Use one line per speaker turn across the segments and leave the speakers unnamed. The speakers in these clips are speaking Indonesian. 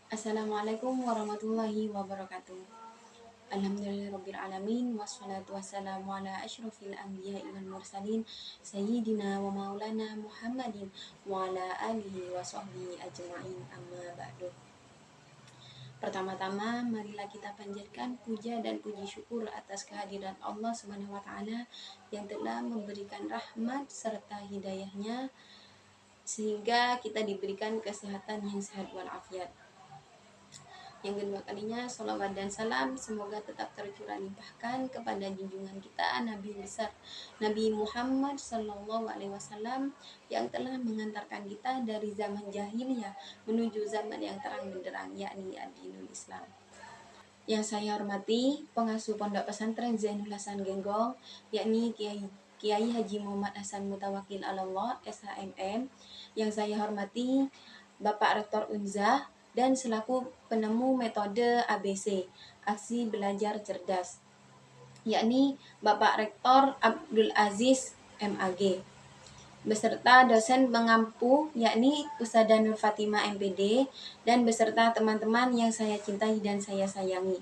Assalamualaikum warahmatullahi wabarakatuh. Alhamdulillahirabbil alamin wassalatu wassalamu ala asyrofil anbiya'i wal mursalin sayyidina wa maulana Muhammadin wa ala alihi wa sahbihi ajma'in amma ba'du. Pertama-tama marilah kita panjatkan puja dan puji syukur atas kehadiran Allah Subhanahu wa taala yang telah memberikan rahmat serta hidayahnya sehingga kita diberikan kesehatan yang sehat walafiat. Yang kedua kalinya, sholawat dan salam semoga tetap tercurah limpahkan kepada junjungan kita Nabi besar Nabi Muhammad Sallallahu Alaihi Wasallam yang telah mengantarkan kita dari zaman jahiliyah menuju zaman yang terang benderang, yakni ad-dinul Islam. Yang saya hormati pengasuh Pondok Pesantren Zainul Hasan Genggong, yakni Kiai Haji Muhammad Hasan Mutawakil Allah SHMM. Yang saya hormati Bapak Rektor Unza dan selaku penemu metode ABC, Aksi Belajar Cerdas, yakni Bapak Rektor Abdul Aziz MAG, beserta dosen pengampu yakni Ustadzah Nur Fatimah MPD, dan beserta teman-teman yang saya cintai dan saya sayangi.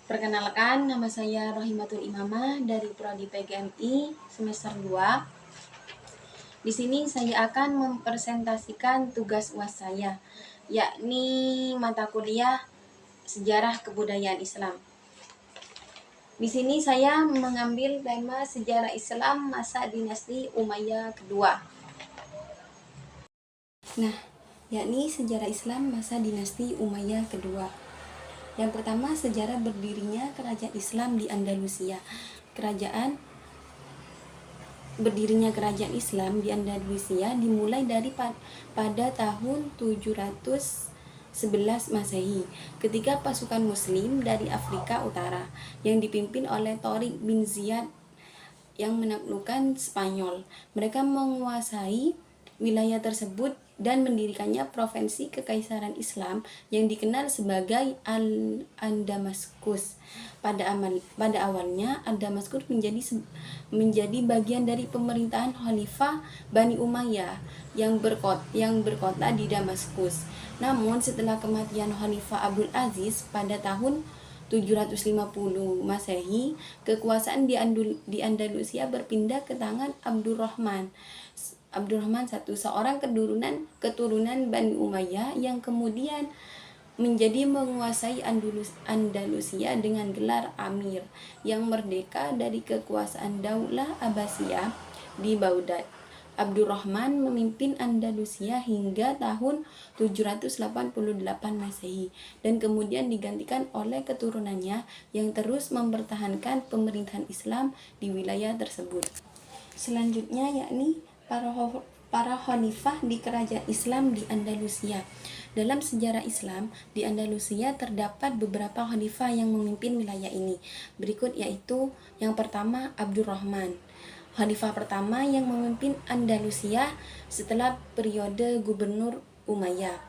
Perkenalkan, nama saya Rohimatul Imamah dari Prodi PGMI semester 2. Di sini saya akan mempresentasikan tugas UAS saya, yakni mata kuliah Sejarah Kebudayaan Islam. Di sini saya mengambil tema sejarah Islam masa dinasti Umayyah kedua. Nah, yakni sejarah Islam masa dinasti Umayyah kedua. Yang pertama, sejarah berdirinya kerajaan Islam di Andalusia. Berdirinya kerajaan Islam di Andalusia dimulai dari pada tahun 711 Masehi, ketika pasukan Muslim dari Afrika Utara yang dipimpin oleh Torik bin Ziyad yang menaklukkan Spanyol. Mereka menguasai wilayah tersebut dan mendirikannya provinsi kekaisaran Islam yang dikenal sebagai Al-Damaskus. Pada awalnya Al-Damaskus menjadi bagian dari pemerintahan Khalifah Bani Umayyah yang berkota di Damaskus. Namun setelah kematian Khalifah Abdul Aziz pada tahun 750 Masehi, kekuasaan di Andalusia berpindah ke tangan Abdurrahman I, seorang keturunan Bani Umayyah yang kemudian menjadi menguasai Andalusia dengan gelar Amir yang merdeka dari kekuasaan Daulah Abbasiyah di Baghdad. Abdurrahman memimpin Andalusia hingga tahun 788 Masehi dan kemudian digantikan oleh keturunannya yang terus mempertahankan pemerintahan Islam di wilayah tersebut. Selanjutnya yakni para khalifah di kerajaan Islam di Andalusia. Dalam sejarah Islam di Andalusia terdapat beberapa khalifah yang memimpin wilayah ini. Berikut yaitu yang pertama Abdurrahman, khalifah pertama yang memimpin Andalusia setelah periode gubernur Umayyah.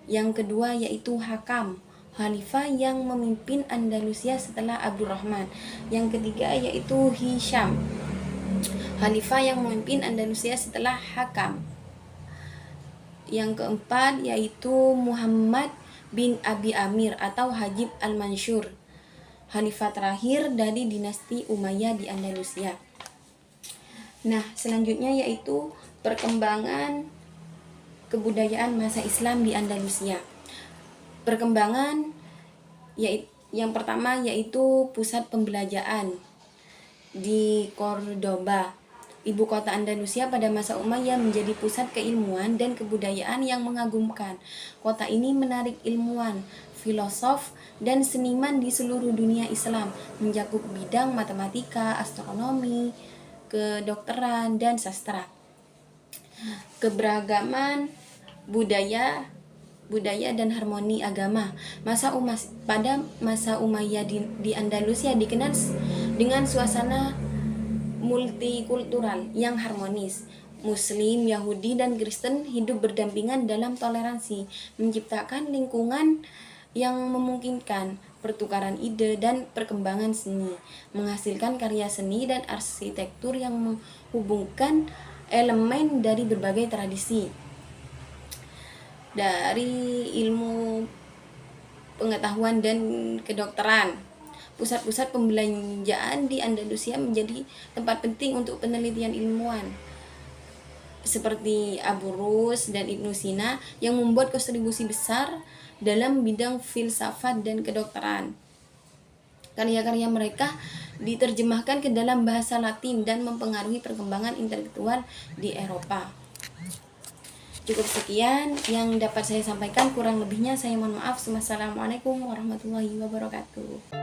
Yang kedua yaitu Hakam, khalifah yang memimpin Andalusia setelah Abdurrahman. Yang ketiga yaitu Hisham, khalifah yang memimpin Andalusia setelah Hakam. Yang keempat yaitu Muhammad bin Abi Amir atau Hajib al-Mansur, khalifah terakhir dari dinasti Umayyah di Andalusia. Nah, selanjutnya yaitu perkembangan kebudayaan masa Islam di Andalusia. Perkembangan yang pertama yaitu pusat pembelajaran di Cordoba, ibu kota Andalusia pada masa Umayyah, menjadi pusat keilmuan dan kebudayaan yang mengagumkan. Kota ini menarik ilmuwan, filosof, dan seniman di seluruh dunia Islam, mencakup bidang matematika, astronomi, kedokteran, dan sastra. Keberagaman budaya dan harmoni agama. Pada masa Umayyah di Andalusia dikenal dengan suasana multikultural yang harmonis. Muslim, Yahudi, dan Kristen hidup berdampingan dalam toleransi, menciptakan lingkungan yang memungkinkan pertukaran ide dan perkembangan seni, menghasilkan karya seni dan arsitektur yang menghubungkan elemen dari berbagai tradisi. dari ilmu pengetahuan dan kedokteran. Pusat-pusat pembelanjaan di Andalusia menjadi tempat penting untuk penelitian ilmuwan seperti Averroes dan Ibnu Sina yang membuat kontribusi besar dalam bidang filsafat dan kedokteran. Karya-karya mereka diterjemahkan ke dalam bahasa Latin dan mempengaruhi perkembangan intelektual di Eropa. Cukup sekian yang dapat saya sampaikan, kurang lebihnya saya mohon maaf. Wassalamualaikum warahmatullahi wabarakatuh.